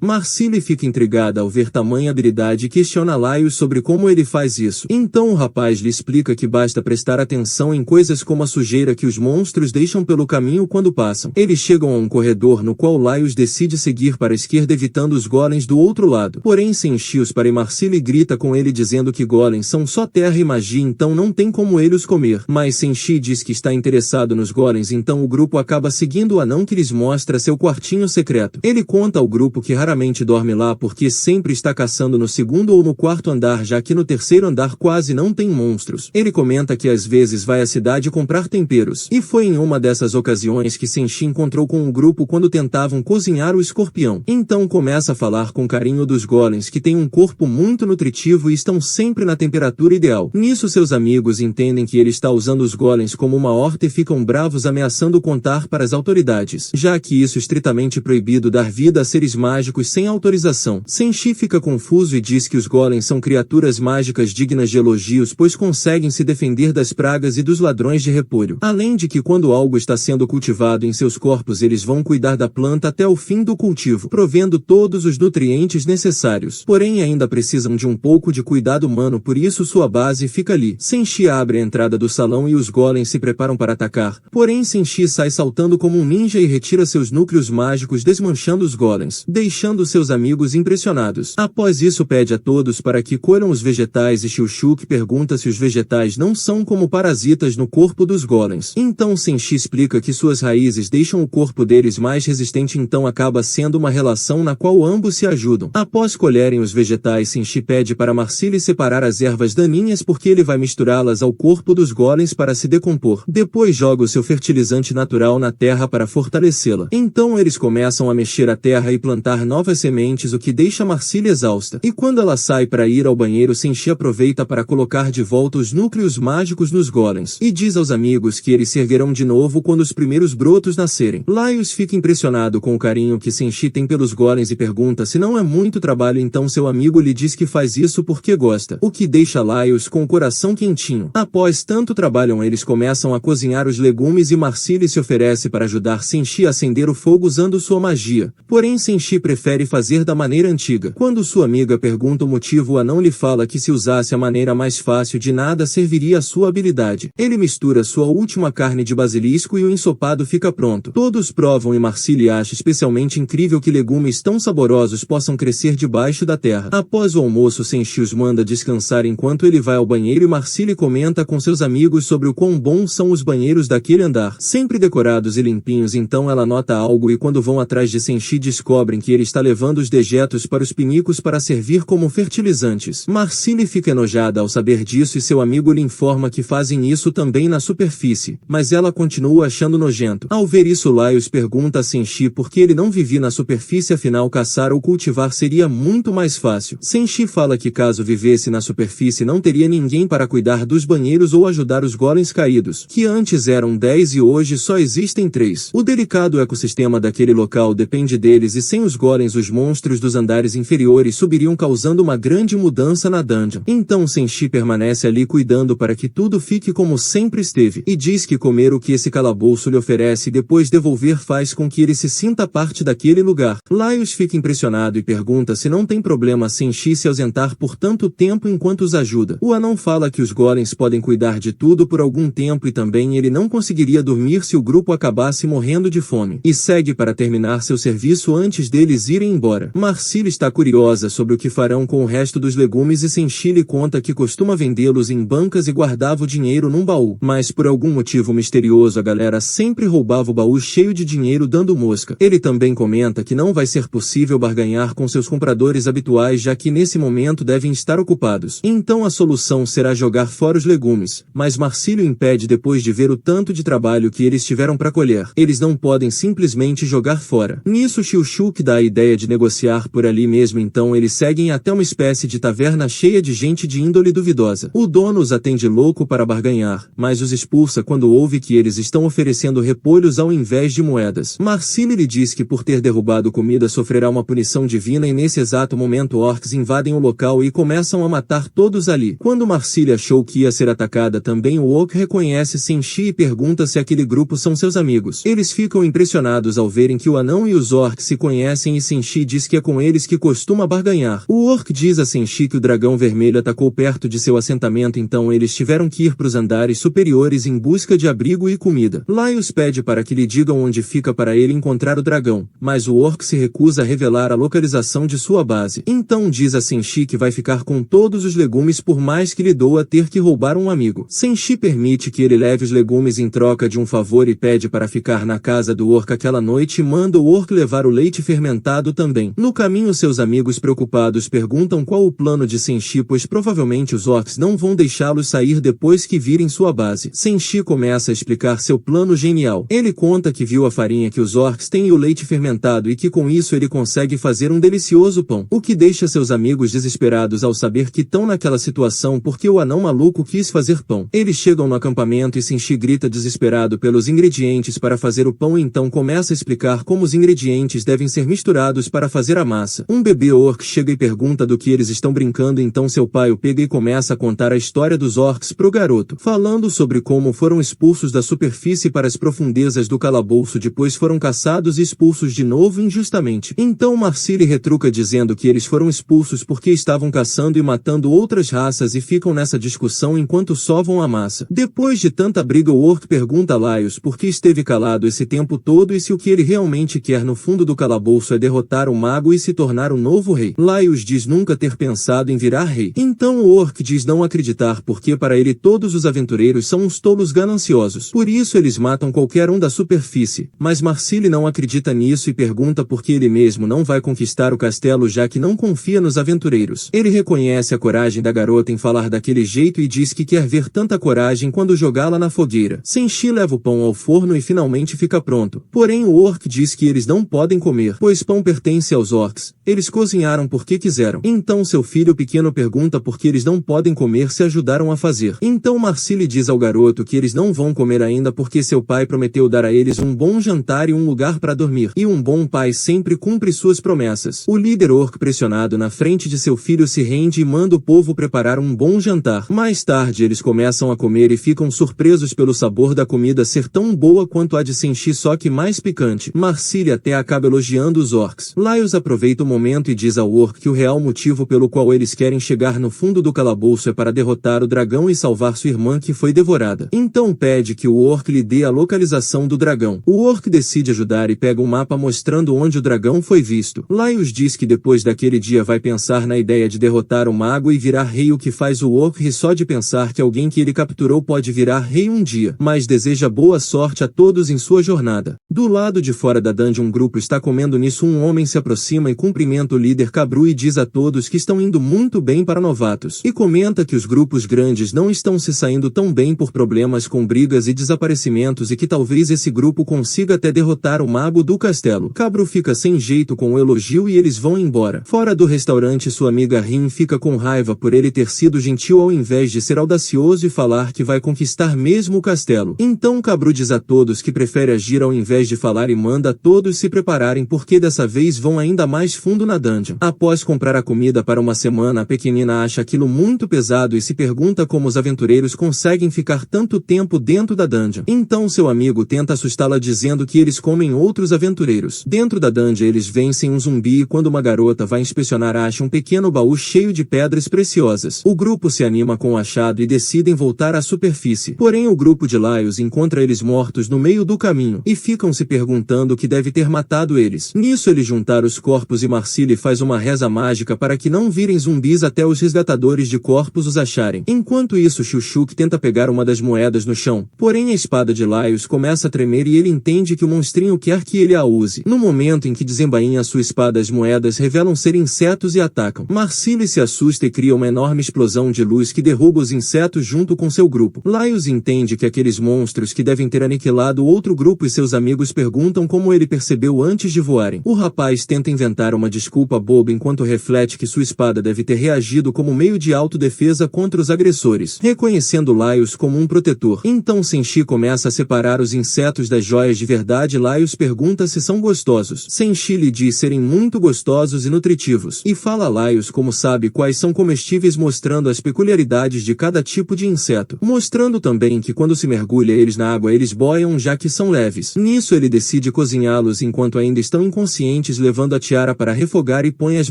Marcille fica intrigada ao ver tamanha habilidade e questiona Laios sobre como ele faz isso. Então o rapaz lhe explica que basta prestar atenção em coisas como a sujeira que os monstros deixam pelo caminho quando passam. Eles chegam a um corredor no qual Laios decide seguir para a esquerda evitando os golems do outro lado. Porém Senshi os para e Marcille grita com ele dizendo que golems são só terra e magia então não tem como ele os comer. Mas Senshi diz que está interessado nos golems então o grupo acaba seguindo o anão que lhes mostra seu quartinho secreto. Ele conta ao grupo que raramente dorme lá porque sempre está caçando no segundo ou no quarto andar já que no terceiro andar quase não tem monstros. Ele comenta que às vezes vai à cidade comprar temperos. E foi em uma dessas ocasiões que Senshi encontrou com um grupo quando tentavam cozinhar o escorpião. Então começa a falar com carinho dos golems que têm um corpo muito nutritivo e estão sempre na temperatura ideal. Nisso seus amigos entendem que ele está usando os golems como uma horta e ficam bravos ameaçando contar para as autoridades, já que isso é estritamente proibido dar vida a seres mágicos sem autorização. Senshi fica confuso e diz que os golems são criaturas mágicas dignas de elogios pois conseguem se defender das pragas e dos ladrões de repolho. Além de que quando algo está sendo cultivado em seus corpos eles vão cuidar da planta até o fim do cultivo, provendo todos os nutrientes necessários. Porém ainda precisam de um pouco de cuidado humano por isso sua base fica ali. Senshi abre a entrada do salão e os golems se preparam para atacar. Porém Senshi sai saltando como um ninja e retira seus núcleos mágicos mágicos desmanchando os golems, deixando seus amigos impressionados. Após isso pede a todos para que colham os vegetais e Shilshuk pergunta se os vegetais não são como parasitas no corpo dos golems. Então Senshi explica que suas raízes deixam o corpo deles mais resistente, então acaba sendo uma relação na qual ambos se ajudam. Após colherem os vegetais, Senshi pede para Marcille separar as ervas daninhas porque ele vai misturá-las ao corpo dos golems para se decompor. Depois joga o seu fertilizante natural na terra para fortalecê-la. Então eles começam a mexer a terra e plantar novas sementes, o que deixa Marcille exausta. E quando ela sai para ir ao banheiro, Senshi aproveita para colocar de volta os núcleos mágicos nos golems e diz aos amigos que eles se erguerão de novo quando os primeiros brotos nascerem. Laios fica impressionado com o carinho que Senshi tem pelos golems e pergunta se não é muito trabalho, então seu amigo lhe diz que faz isso porque gosta, o que deixa Laios com o coração quentinho. Após tanto trabalho, eles começam a cozinhar os legumes e Marcille se oferece para ajudar Senshi a acender o fogo usando sua magia. Porém Senshi prefere fazer da maneira antiga. Quando sua amiga pergunta o motivo, o anão lhe fala que se usasse a maneira mais fácil de nada serviria a sua habilidade. Ele mistura sua última carne de basilisco e o ensopado fica pronto. Todos provam e Marcille acha especialmente incrível que legumes tão saborosos possam crescer debaixo da terra. Após o almoço, Senshi os manda descansar enquanto ele vai ao banheiro e Marcille comenta com seus amigos sobre o quão bons são os banheiros daquele andar, sempre decorados e limpinhos. Então ela nota algo e quando vão atrás de Senshi descobrem que ele está levando os dejetos para os pinicos para servir como fertilizantes. Marcille fica enojada ao saber disso e seu amigo lhe informa que fazem isso também na superfície, mas ela continua achando nojento. Ao ver isso, Laios pergunta a Senshi por que ele não vivia na superfície, afinal caçar ou cultivar seria muito mais fácil. Senshi fala que caso vivesse na superfície não teria ninguém para cuidar dos banheiros ou ajudar os golems caídos, que antes eram 10 e hoje só existem 3. O delicado ecossistema daquele local depende deles e sem os golems os monstros dos andares inferiores subiriam, causando uma grande mudança na dungeon. Então Senshi permanece ali cuidando para que tudo fique como sempre esteve, e diz que comer o que esse calabouço lhe oferece e depois devolver faz com que ele se sinta parte daquele lugar. Laios fica impressionado e pergunta se não tem problema Senshi se ausentar por tanto tempo enquanto os ajuda. O anão fala que os golems podem cuidar de tudo por algum tempo e também ele não conseguiria dormir se o grupo acabasse morrendo de fome, e segue para terminar seu serviço antes deles irem embora. Marcille está curiosa sobre o que farão com o resto dos legumes e Senshi lhe conta que costuma vendê-los em bancas e guardava o dinheiro num baú, mas por algum motivo misterioso a galera sempre roubava o baú cheio de dinheiro dando mosca. Ele também comenta que não vai ser possível barganhar com seus compradores habituais, já que nesse momento devem estar ocupados. Então a solução será jogar fora os legumes, mas Marcille o impede depois de ver o tanto de trabalho que eles tiveram para colher. Eles não podem simplesmente jogar fora. Nisso Shilshuk dá a ideia de negociar por ali mesmo, então eles seguem até uma espécie de taverna cheia de gente de índole duvidosa. O dono os atende louco para barganhar, mas os expulsa quando ouve que eles estão oferecendo repolhos ao invés de moedas. Marcille lhe diz que por ter derrubado comida sofrerá uma punição divina e nesse exato momento orcs invadem o local e começam a matar todos ali. Quando Marcille achou que ia ser atacada também, o Orc reconhece Senshi e pergunta se aquele grupo são seus amigos. Eles ficam impressionados ao verem que o anão e os orcs se conhecem e Senshi diz que é com eles que costuma barganhar. O Orc diz a Senshi que o dragão vermelho atacou perto de seu assentamento, então eles tiveram que ir para os andares superiores em busca de abrigo e comida. Laios pede para que lhe digam onde fica para ele encontrar o dragão, mas o Orc se recusa a revelar a localização de sua base. Então diz a Senshi que vai ficar com todos os legumes por mais que lhe doa ter que roubar um amigo. Senshi permite que ele leve os legumes em troca de um favor e pede para ficar na casa do Orc aquela noite e manda o Orc levar o leite fermentado também. No caminho, seus amigos preocupados perguntam qual o plano de Senshi, pois provavelmente os orcs não vão deixá-los sair depois que virem sua base. Senshi começa a explicar seu plano genial. Ele conta que viu a farinha que os orcs têm e o leite fermentado e que com isso ele consegue fazer um delicioso pão, o que deixa seus amigos desesperados ao saber que estão naquela situação porque o anão maluco quis fazer pão. Eles chegam no acampamento e Senshi grita desesperado pelos ingredientes para fazer o pão, então começa a explicar como os ingredientes devem ser misturados para fazer a massa. Um bebê orc chega e pergunta do que eles estão brincando, então seu pai o pega e começa a contar a história dos orcs pro garoto, falando sobre como foram expulsos da superfície para as profundezas do calabouço, depois foram caçados e expulsos de novo injustamente. Então Marcille retruca dizendo que eles foram expulsos porque estavam caçando e matando outras raças e ficam nessa discussão enquanto sovam a massa. Depois de tanta briga, o orc pergunta a Laios por que esteve calado esse tempo todo e se o que ele realmente realmente quer no fundo do calabouço é derrotar o mago e se tornar um novo rei. Laios diz nunca ter pensado em virar rei. Então o orc diz não acreditar porque para ele todos os aventureiros são uns tolos gananciosos. Por isso eles matam qualquer um da superfície. Mas Marcille não acredita nisso e pergunta por que ele mesmo não vai conquistar o castelo já que não confia nos aventureiros. Ele reconhece a coragem da garota em falar daquele jeito e diz que quer ver tanta coragem quando jogá-la na fogueira. Senshi leva o pão ao forno e finalmente fica pronto. Porém o orc diz que eles não podem comer, pois pão pertence aos orcs. Eles cozinharam porque quiseram. Então seu filho pequeno pergunta por que eles não podem comer se ajudaram a fazer. Então Marcille diz ao garoto que eles não vão comer ainda porque seu pai prometeu dar a eles um bom jantar e um lugar para dormir. E um bom pai sempre cumpre suas promessas. O líder orc pressionado na frente de seu filho se rende e manda o povo preparar um bom jantar. Mais tarde eles começam a comer e ficam surpresos pelo sabor da comida ser tão boa quanto a de Senshi só que mais picante. Marcille até acaba elogiando os orcs. Laios aproveita o momento e diz ao orc que o real motivo pelo qual eles querem chegar no fundo do calabouço é para derrotar o dragão e salvar sua irmã que foi devorada. Então pede que o orc lhe dê a localização do dragão. O orc decide ajudar e pega um mapa mostrando onde o dragão foi visto. Laios diz que depois daquele dia vai pensar na ideia de derrotar o mago e virar rei, o que faz o orc rir só de pensar que alguém que ele capturou pode virar rei um dia, mas deseja boa sorte a todos em sua jornada. Do lado de fora da dungeon um grupo está comendo nisso um homem se aproxima e cumprimenta o líder Kabru e diz a todos que estão indo muito bem para novatos, e comenta que os grupos grandes não estão se saindo tão bem por problemas com brigas e desaparecimentos e que talvez esse grupo consiga até derrotar o mago do castelo. Kabru fica sem jeito com o elogio e eles vão embora. Fora do restaurante sua amiga Rin fica com raiva por ele ter sido gentil ao invés de ser audacioso e falar que vai conquistar mesmo o castelo. Então Kabru diz a todos que prefere agir ao invés de falar e manda a todos se prepararem porque dessa vez vão ainda mais fundo na dungeon. Após comprar a comida para uma semana, a pequenina acha aquilo muito pesado e se pergunta como os aventureiros conseguem ficar tanto tempo dentro da dungeon. Então seu amigo tenta assustá-la dizendo que eles comem outros aventureiros. Dentro da dungeon eles vencem um zumbi e quando uma garota vai inspecionar acha um pequeno baú cheio de pedras preciosas. O grupo se anima com o achado e decidem voltar à superfície. Porém o grupo de Laios encontra eles mortos no meio do caminho e ficam se perguntando o que deve ter matado eles. Nisso eles juntaram os corpos e Marcille faz uma reza mágica para que não virem zumbis até os resgatadores de corpos os acharem. Enquanto isso Chuchuk tenta pegar uma das moedas no chão, porém a espada de Laios começa a tremer e ele entende que o monstrinho quer que ele a use. No momento em que desembainha sua espada as moedas revelam ser insetos e atacam. Marcille se assusta e cria uma enorme explosão de luz que derruba os insetos junto com seu grupo. Laios entende que aqueles monstros que devem ter aniquilado outro grupo e seus amigos perguntam como ele percebeu antes de voarem. O rapaz tenta inventar uma desculpa boba enquanto reflete que sua espada deve ter reagido como meio de autodefesa contra os agressores, reconhecendo Laios como um protetor. Então Senshi começa a separar os insetos das joias de verdade. Laios pergunta se são gostosos. Senshi lhe diz serem muito gostosos e nutritivos, e fala a Laios como sabe quais são comestíveis, mostrando as peculiaridades de cada tipo de inseto, mostrando também que quando se mergulha eles na água eles boiam já que são leves. Nisso ele decide cozinhá-los enquanto ainda estão inconscientes, levando a tiara para refogar e põe as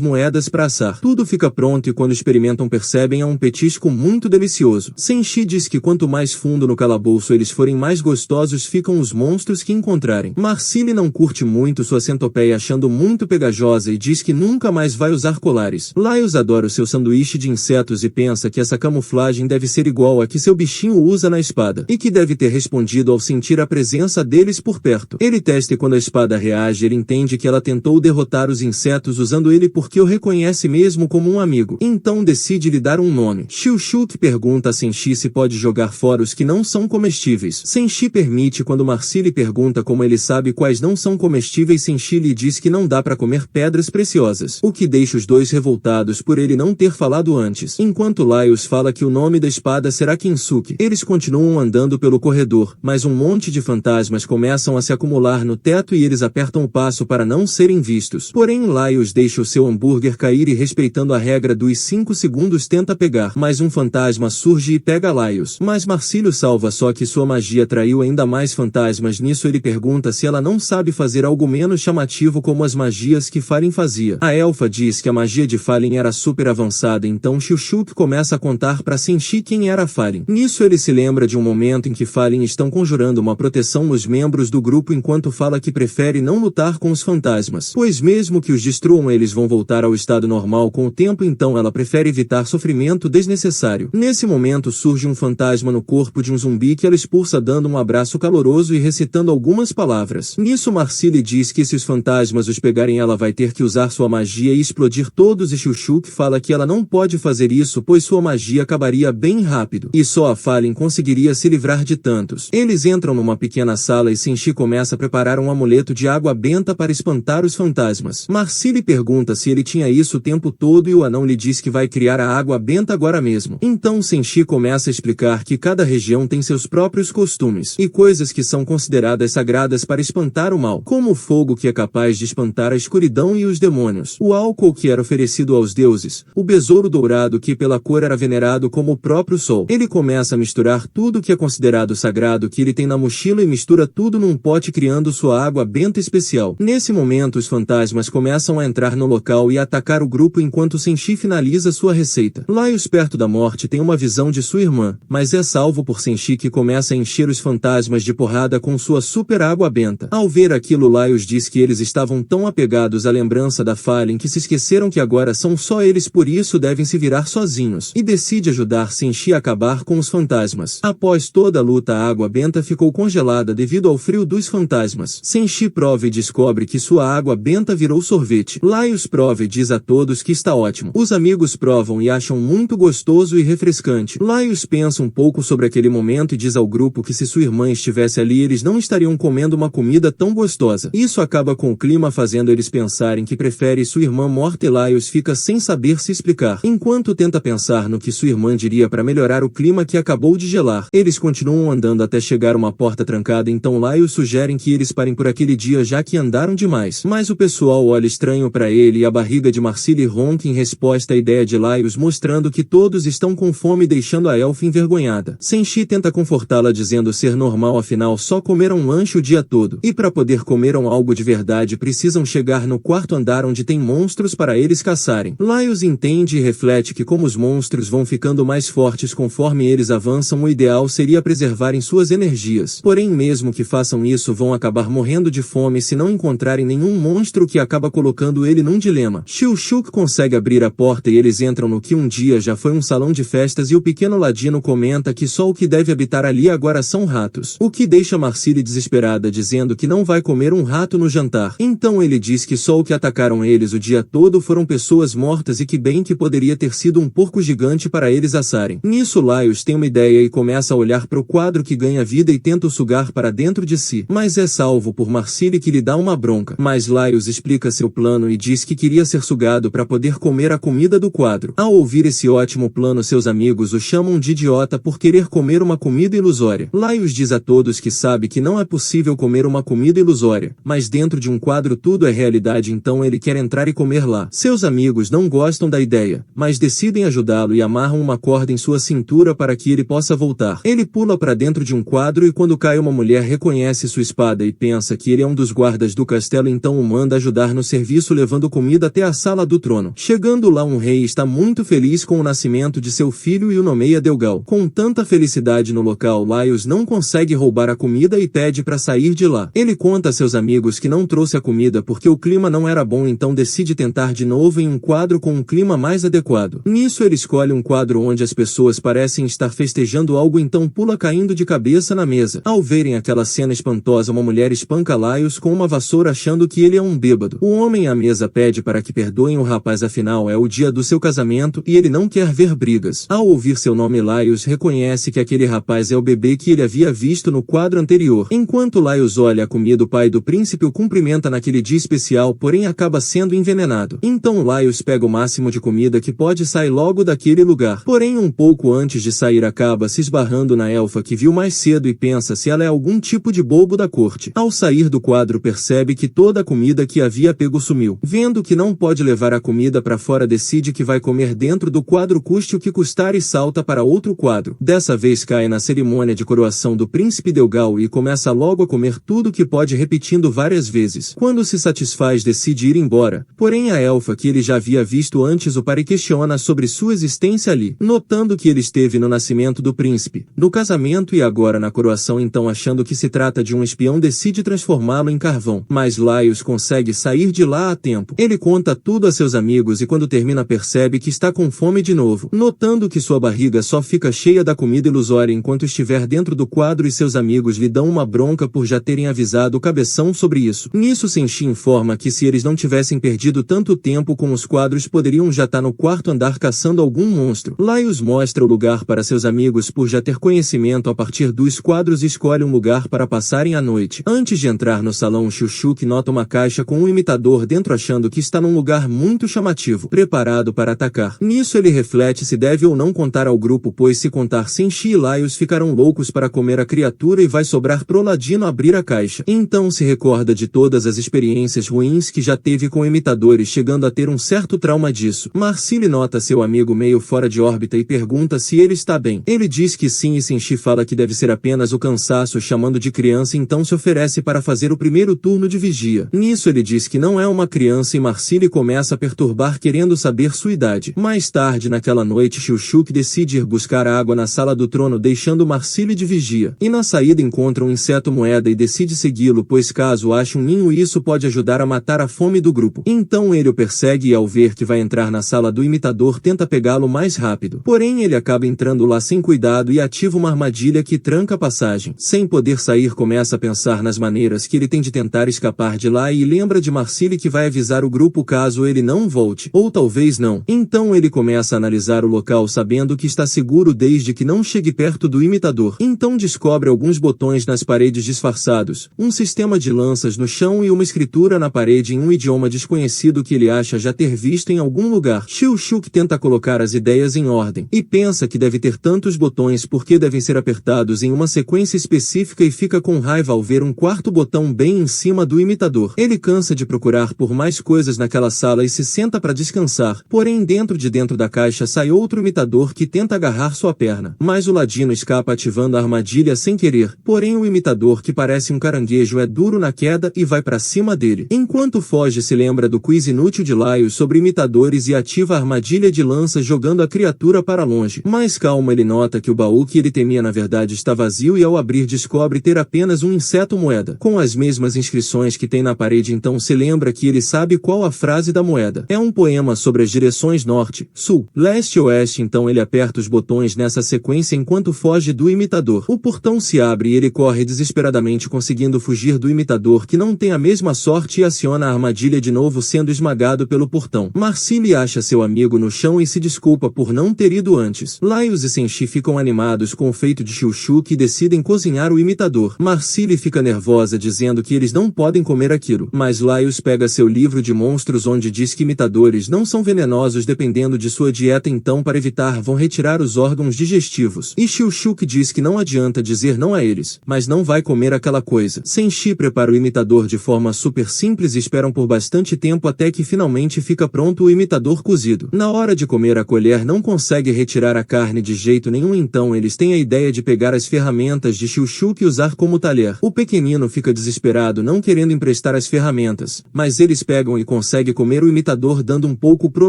moedas para assar. Tudo fica pronto e quando experimentam percebem é um petisco muito delicioso. Senshi diz que quanto mais fundo no calabouço eles forem mais gostosos ficam os monstros que encontrarem. Marcille não curte muito sua centopeia achando muito pegajosa e diz que nunca mais vai usar colares. Laios adora o seu sanduíche de insetos e pensa que essa camuflagem deve ser igual a que seu bichinho usa na espada, e que deve ter respondido ao sentir a presença deles por perto. Ele testa e quando a espada reage ele entende que ela tentou derrotar os insetos usando ele porque o reconhece mesmo como um amigo. Então decide lhe dar um nome. Chuchuk pergunta a Senshi se pode jogar fora os que não são comestíveis. Senshi permite quando Marcille pergunta como ele sabe quais não são comestíveis. Senshi lhe diz que não dá para comer pedras preciosas, o que deixa os dois revoltados por ele não ter falado antes. Enquanto Laios fala que o nome da espada será Kinsuke, eles continuam andando pelo corredor, mas um monte de fantasmas começam a se acumular no teto e eles apertam o passo para não serem vistos. Porém Laios deixa o seu hambúrguer cair e respeitando a regra dos 5 segundos tenta pegar, mas um fantasma surge e pega Laios. Mas Marcille salva, só que sua magia atraiu ainda mais fantasmas. Nisso ele pergunta se ela não sabe fazer algo menos chamativo como as magias que Falin fazia. A elfa diz que a magia de Falin era super avançada, então Chuchuk começa a contar para Senshi quem era Falin. Nisso ele se lembra de um momento em que Falin estão conjurando uma proteção nos membros do grupo enquanto fala que prefere não lutar com os fantasmas, pois mesmo que os destruam eles vão voltar ao estado normal com o tempo, então ela prefere evitar sofrimento desnecessário. Nesse momento surge um fantasma no corpo de um zumbi que ela expulsa dando um abraço caloroso e recitando algumas palavras. Nisso Marcille diz que se os fantasmas os pegarem ela vai ter que usar sua magia e explodir todos, e Chuchuk fala que ela não pode fazer isso pois sua magia acabaria bem rápido, e só a Fallen conseguiria se livrar de tantos. Eles entram numa pequena sala e Senshi começa a preparar um amuleto de água benta para espantar os fantasmas. Marcille pergunta se ele tinha isso o tempo todo e o anão lhe diz que vai criar a água benta agora mesmo. Então Senshi começa a explicar que cada região tem seus próprios costumes e coisas que são consideradas sagradas para espantar o mal, como o fogo que é capaz de espantar a escuridão e os demônios, o álcool que era oferecido aos deuses, o besouro dourado que pela cor era venerado como o próprio sol. Ele começa a misturar tudo que é considerado sagrado que ele tem na mochila e mistura tudo num pote criando sua água benta especial. Nesse momento os fantasmas começam a entrar no local e a atacar o grupo enquanto Senshi finaliza sua receita. Laios, perto da morte, tem uma visão de sua irmã, mas é salvo por Senshi que começa a encher os fantasmas de porrada com sua super água benta. Ao ver aquilo, Laios diz que eles estavam tão apegados à lembrança da Fallen que se esqueceram que agora são só eles, por isso devem se virar sozinhos, e decide ajudar Senshi a acabar com os fantasmas. Após toda a luta, a água benta ficou congelada devido ao frio dos fantasmas. Senshi prova e descobre que sua água benta virou sorvete. Laios prova e diz a todos que está ótimo. Os amigos provam e acham muito gostoso e refrescante. Laios pensa um pouco sobre aquele momento e diz ao grupo que se sua irmã estivesse ali eles não estariam comendo uma comida tão gostosa. Isso acaba com o clima fazendo eles pensarem que prefere sua irmã morta, e Laios fica sem saber se explicar, enquanto tenta pensar no que sua irmã diria para melhorar o clima que acabou de gelar. Eles continuam andando até chegar a uma porta trancada, então Laios sugerem que eles parem por aquele dia já que andaram demais. Mas o pessoal olha estranho para ele e a barriga de Marcille ronca em resposta à ideia de Laios, mostrando que todos estão com fome, deixando a elfa envergonhada. Senshi tenta confortá-la dizendo ser normal, afinal só comeram um lanche o dia todo, e para poder comer algo de verdade precisam chegar no quarto andar onde tem monstros para eles caçarem. Laios entende e reflete que como os monstros vão ficando mais fortes conforme eles avançam, o ideal seria preservarem suas energias. Porém, mesmo que façam isso, vão acabar morrendo de fome se não encontrarem nenhum monstro, que acaba colocando ele num dilema. Chuchuk consegue abrir a porta e eles entram no que um dia já foi um salão de festas, e o pequeno ladino comenta que só o que deve habitar ali agora são ratos, o que deixa Marcille desesperada, dizendo que não vai comer um rato no jantar. Então ele diz que só o que atacaram eles o dia todo foram pessoas mortas e que bem que poderia ter sido um porco gigante para eles assarem. Nisso Laios tem uma ideia e começa a olhar para o quadro que ganha vida e tenta o sugar para dentro de si, mas é salvo por Marcille que lhe dá uma bronca. Mas Laios explica seu plano e diz que queria ser sugado para poder comer a comida do quadro. Ao ouvir esse ótimo plano, seus amigos o chamam de idiota por querer comer uma comida ilusória. Laios diz a todos que sabe que não é possível comer uma comida ilusória, mas dentro de um quadro tudo é realidade, então ele quer entrar e comer lá. Seus amigos não gostam da ideia, mas decidem ajudá-lo e amarram uma corda em sua cintura para que ele possa voltar. Ele pula para dentro de um quadro e quando cai, uma mulher reconhece sua espada e pensa que ele é um dos guardas do castelo, então o manda ajudar no serviço, levando comida até a sala do trono. Chegando lá, um rei está muito feliz com o nascimento de seu filho e o nomeia Delgal. Com tanta felicidade no local, Laios não consegue roubar a comida e pede para sair de lá. Ele conta a seus amigos que não trouxe a comida porque o clima não era bom, então decide tentar de novo em um quadro com um clima mais adequado. Nisso ele escolhe um quadro onde as pessoas parecem estar festejando algo, então pula caindo de cabeça na mesa. Ao verem aquela cena espantosa, uma mulher espanca Laios com uma vassoura achando que ele é um bêbado. O homem à mesa pede para que perdoem o rapaz, afinal é o dia do seu casamento e ele não quer ver brigas. Ao ouvir seu nome, Laios reconhece que aquele rapaz é o bebê que ele havia visto no quadro anterior. Enquanto Laios olha a comida, o pai do príncipe o cumprimenta naquele dia especial, porém acaba sendo envenenado. Então Laios pega o máximo de comida que pode e sai logo daquele lugar. Porém, um pouco antes de sair, acaba se esbarrando na elfa que viu mais cedo e pensa se ela é algum tipo de bobo da corte. Ao sair do quadro, percebe que toda a comida que havia pego sumiu. Vendo que não pode levar a comida para fora, decide que vai comer dentro do quadro, custe o que custar, e salta para outro quadro. Dessa vez cai na cerimônia de coroação do príncipe Delgal e começa logo a comer tudo que pode, repetindo várias vezes. Quando se satisfaz, decide ir embora. Porém, a elfa que ele já havia visto antes o para e questiona sobre sua existência ali, notando que ele esteve no nascimento do príncipe, no casamento e agora na coroação, então achando que se trata de um espião, decide transformá-lo em carvão. Mas Laios consegue sair de lá a tempo. Ele conta tudo a seus amigos e quando termina percebe que está com fome de novo. Notando que sua barriga só fica cheia da comida ilusória enquanto estiver dentro do quadro e seus amigos lhe dão uma bronca por já terem avisado o cabeção sobre isso. Nisso Senshi informa que se eles não tivessem perdido tanto tempo com os quadros poderiam já estar no quarto andar caçando algum monstro. Laios mostra o lugar para seus amigos por já ter conhecimento a partir dos quadros e escolhe um lugar para passarem a noite. Antes de entrar no salão, Chuchuk nota uma caixa com um imitador dentro achando que está num lugar muito chamativo, preparado para atacar. Nisso ele reflete se deve ou não contar ao grupo, pois se contar Senshi e Laios ficarão loucos para comer a criatura e vai sobrar pro Ladino abrir a caixa. Então se recorda de todas as experiências ruins que já teve com imitadores, chegando a ter um certo trauma disso. Marcille nota seu amigo meio fora de órbita e pergunta se ele está bem. Ele diz que sim e Senshi fala que deve ser apenas o cansaço, chamando de criança, então se oferece para fazer o primeiro turno de vigia. Nisso ele diz que não é uma criança e Marcille começa a perturbar querendo saber sua idade. Mais tarde naquela noite Chuchuk decide ir buscar água na sala do trono deixando Marcille de vigia. E na saída encontra um inseto moeda e decide segui-lo, pois caso ache um ninho isso pode ajudar a matar a fome do grupo. Então ele o persegue e ao ver que vai entrar na sala do imitador tenta pegá-lo mais rápido. Porém ele acaba entrando lá sem cuidado e ativa uma armadilha que tranca a passagem. Sem poder sair começa a pensar nas maneiras que ele tem de tentar escapar de lá e lembra de Marcille que vai avisar o grupo caso ele não volte. Ou talvez não. Então ele começa a analisar o local sabendo que está seguro desde que não chegue perto do imitador. Então descobre alguns botões nas paredes disfarçados, um sistema de lanças no chão e uma escritura na parede em um idioma desconhecido que ele acha já ter visto em algum lugar. Chuchuk tenta colocar as ideias em ordem e pensa que deve ter tantos botões porque devem ser apertados em uma sequência específica e fica com raiva ao ver um quarto botão bem em cima do imitador. Ele cansa de procurar por mais coisas naquela sala e se senta para descansar. Porém dentro da caixa sai outro imitador que tenta agarrar sua perna. Mas o Ladino escapa ativando a armadilha sem querer. Porém o imitador, que parece um caranguejo, é duro na queda e vai para cima dele. Enquanto foge se lembra do quiz inútil de Laios sobre imitadores e ativa a armadilha de lança jogando a criatura para longe. Mais calmo ele nota que o baú que ele temia na verdade está vazio e ao abrir descobre ter apenas um inseto moeda, com as mesmas inscrições que tem na parede. Então se lembra que ele sabe qual a frase da moeda. É um poema sobre as direções norte, sul, leste e oeste. Então ele aperta os botões nessa sequência enquanto foge do imitador. O portão se abre e ele corre desesperadamente conseguindo fugir do imitador, que não tem a mesma sorte e aciona a armadilha de novo sendo esmagado pelo portão. Marcille acha seu amigo no chão e se desculpa por não ter ido antes. Laios e Senshi ficam animados com o feito de Chuchuk e decidem cozinhar o imitador. Marcille fica nervosa dizendo que eles não podem comer aquilo, mas Laios pega seu livro de monstros onde diz que imitadores não são venenosos dependendo de sua dieta, então para evitar vão retirar os órgãos digestivos. E Chuchuk diz que não adianta dizer não a eles, mas não vai comer aquela coisa. Senshi prepara o imitador de forma super simples e esperam por bastante tempo até que finalmente fica pronto o imitador cozido. Na hora de comer a colher não consegue retirar a carne de jeito nenhum, então eles têm a ideia de pegar as ferramentas de Chuchuk e usar como talher. O pequenino fica desesperado não querendo emprestar as ferramentas, mas eles pegam e conseguem comer o imitador dando um pouco pro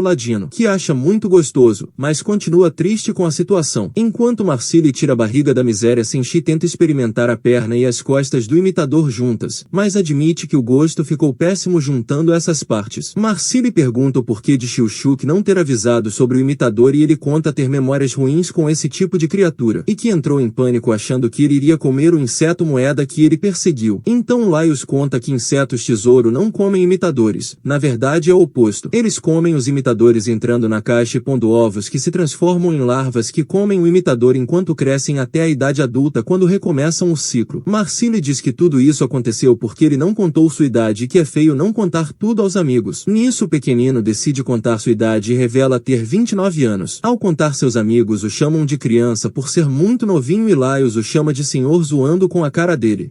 Ladino, que acha muito gostoso, mas continua triste com a situação. Enquanto Marcille tira a barriga da miséria, Senshi tenta experimentar a perna e as costas do imitador juntas, mas admite que o gosto ficou péssimo juntando essas partes. Marcille pergunta o porquê de Chuchuk não ter avisado sobre o imitador e ele conta ter memórias ruins com esse tipo de criatura, e que entrou em pânico achando que ele iria comer o inseto moeda que ele perseguiu. Então Laios conta que insetos tesouro não comem imitadores. Na verdade é o oposto. Eles comem os imitadores entrando na caixa e pondo ovos que se transformam em larvas que comem o imitador enquanto crescem até a idade adulta quando recomeçam o ciclo. Marcille diz que tudo isso aconteceu porque ele não contou sua idade e que é feio não contar tudo aos amigos. Nisso o pequenino decide contar sua idade e revela ter 29 anos. Ao contar seus amigos o chamam de criança por ser muito novinho e Laios o chama de senhor zoando com a cara dele.